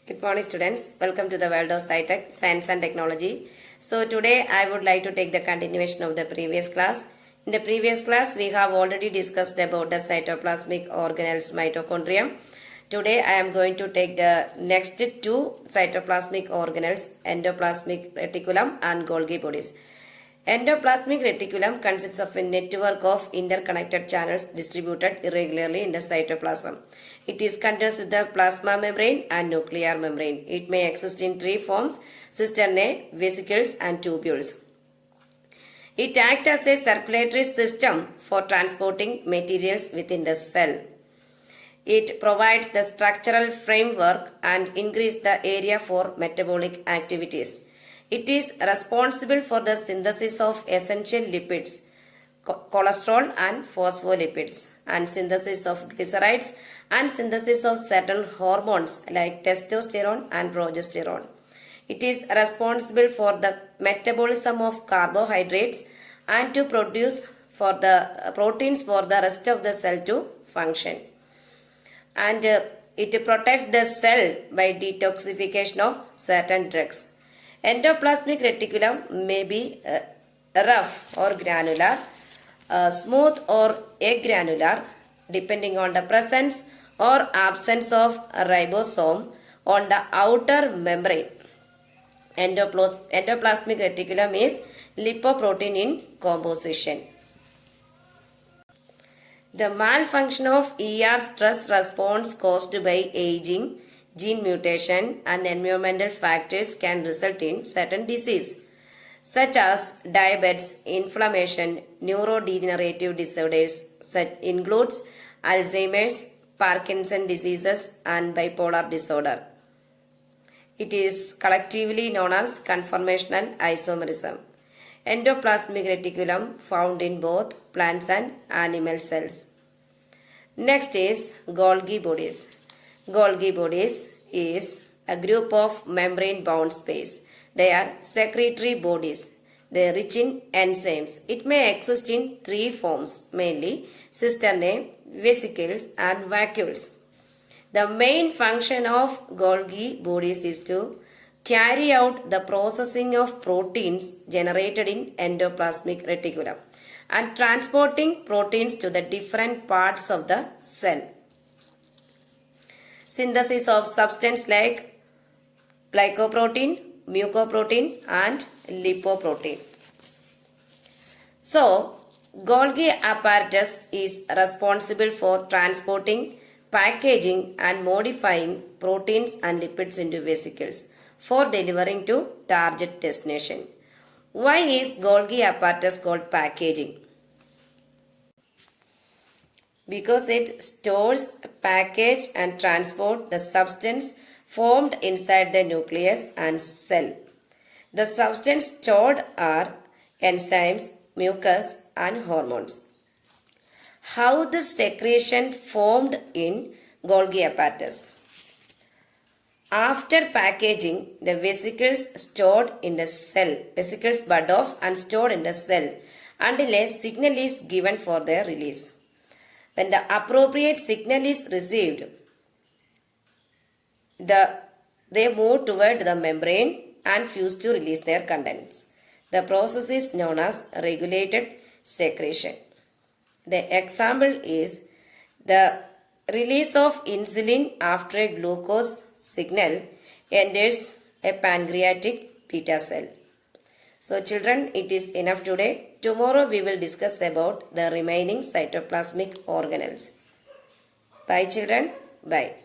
Good morning, students. Welcome to the world of SciTech, Science and Technology. So today I would like to take the continuation of the previous class. In the previous class, we have already discussed about the cytoplasmic organelles mitochondrium. Today I am going to take the next two cytoplasmic organelles, endoplasmic reticulum and Golgi bodies. Endoplasmic reticulum consists of a network of interconnected channels distributed irregularly in the cytoplasm. It is contained with the plasma membrane and nuclear membrane. It may exist in three forms: cisternae, vesicles, and tubules. It acts as a circulatory system for transporting materials within the cell. It provides the structural framework and increases the area for metabolic activities. It is responsible for the synthesis of essential lipids, cholesterol and phospholipids, and synthesis of glycerides and synthesis of certain hormones like testosterone and progesterone. It is responsible for the metabolism of carbohydrates and to produce for the proteins for the rest of the cell to function. And it protects the cell by detoxification of certain drugs. Endoplasmic reticulum may be rough or granular, smooth or agranular, depending on the presence or absence of a ribosome on the outer membrane. Endoplasmic reticulum is lipoprotein in composition. The malfunction of ER stress response caused by aging, gene mutation and environmental factors can result in certain disease such as diabetes, inflammation, neurodegenerative disorders such includes Alzheimer's, Parkinson's diseases and bipolar disorder. It is collectively known as conformational isomerism. Endoplasmic reticulum found in both plants and animal cells. Next is Golgi bodies. Golgi bodies is a group of membrane-bound space. They are secretory bodies. They are rich in enzymes. It may exist in three forms, mainly cisternae, vesicles, and vacuoles. The main function of Golgi bodies is to carry out the processing of proteins generated in endoplasmic reticulum and transporting proteins to the different parts of the cell. Synthesis of substance like glycoprotein, mucoprotein and lipoprotein. So, Golgi apparatus is responsible for transporting, packaging and modifying proteins and lipids into vesicles for delivering to target destination. Why is Golgi apparatus called packaging? Because it stores, package and transport the substance formed inside the nucleus and cell. The substance stored are enzymes, mucus and hormones. How the secretion formed in Golgi apparatus? After packaging, the vesicles stored in the cell, vesicles bud off and stored in the cell until a signal is given for their release. When the appropriate signal is received, they move toward the membrane and fuse to release their contents. The process is known as regulated secretion. The example is the release of insulin after a glucose signal enters a pancreatic beta cell. So children, it is enough today. Tomorrow we will discuss about the remaining cytoplasmic organelles. Bye children. Bye.